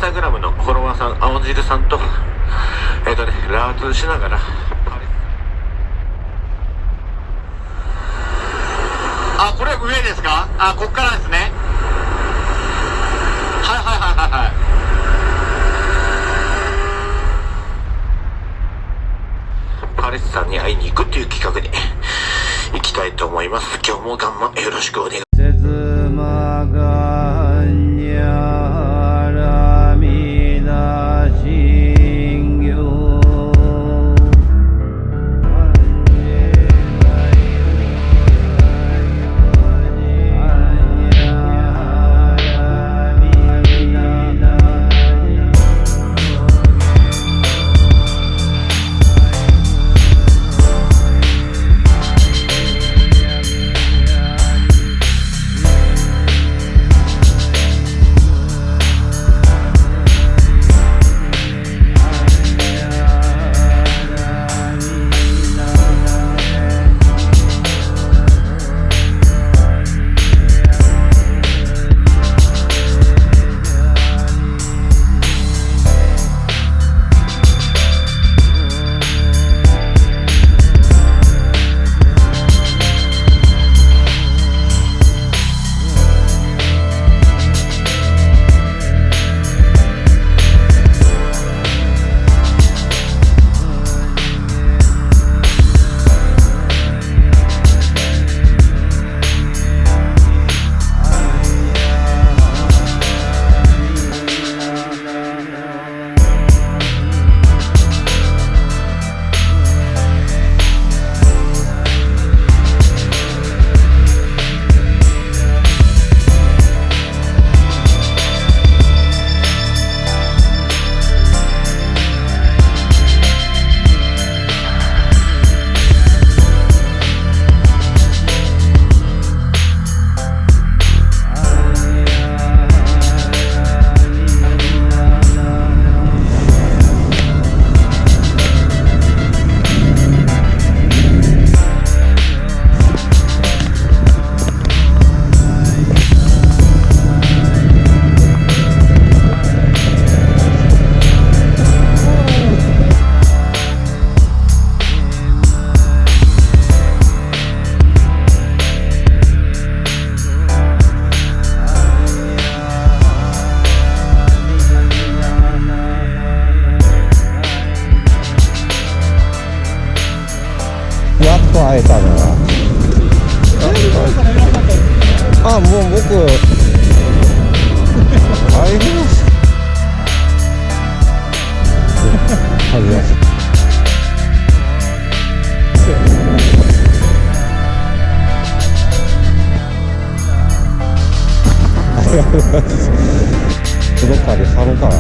タグラムのフォロワーさん、青汁さんとラーツしながら、あ、これ上ですか？あ、こっからですね。はいはいはいはいはい。パレスさんに会いに行くっていう企画に行きたいと思います。今日もガンマよろしくお願いします。会えたのはあ、もう僕会えますはじめましてどっかで去ろうかな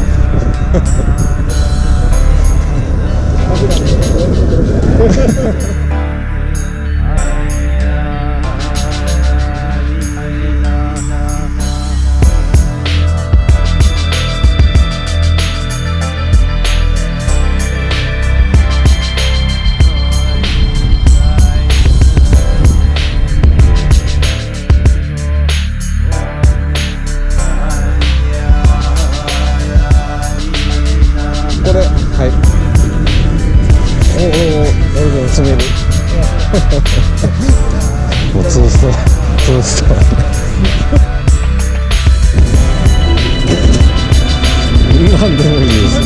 詰めるもうツースト言わんでもいいです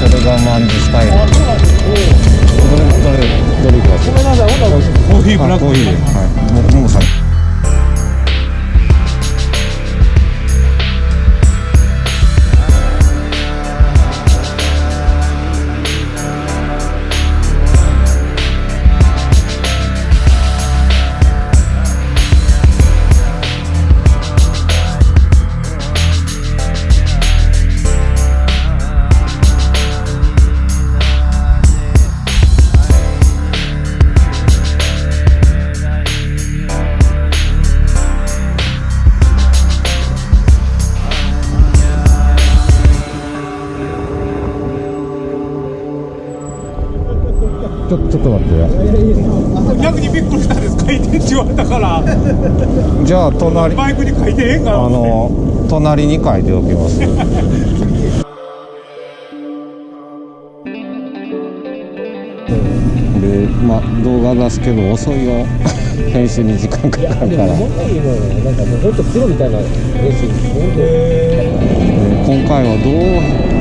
それがマンジスタイルどれいきます？コーヒーブラックコーヒーで、はい、僕もさちょっと待って。逆にびっくりしたんです。回転って言われたから。じゃあ隣、バイクに書いてええんかな。隣に書いておきます。で、まあ動画出すけど遅いよ。編集に時間かかるから。なんかもうほんとプロみたいな練習今回は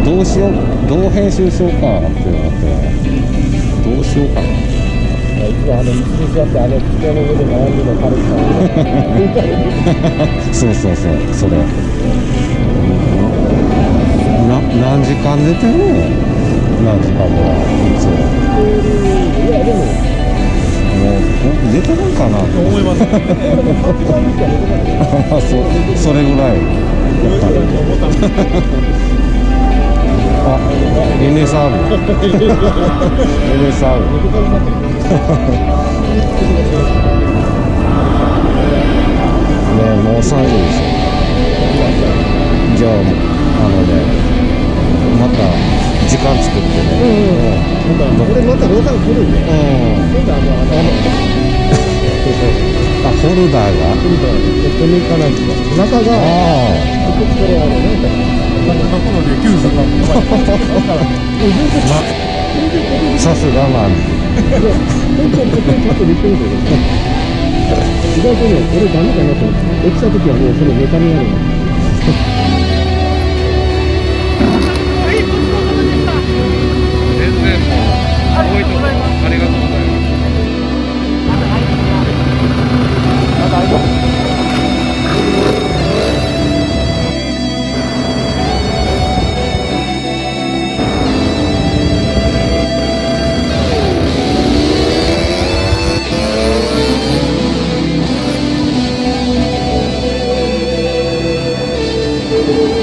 どうしよう、どう編集しようかなって思って、どうしようかな。いつも椅子に座って机の上で悩んでるの彼氏さんそう、それ。何時間出てるの？何時間ぐらい？いつも。いやでももう出てるんかなと思います。それぐらい。あ、エネサーブ。エネサーブ。ね、もう3時ですよ。じゃあまた時間作ってね。これまたローター来るんで。あ、ホルダーが。ここに行かないと。中が。これさすがなんで。意外とね、これダメかなと思って落ちた時はもうそれメカになるの。全然もう多いところありがとうございます。こ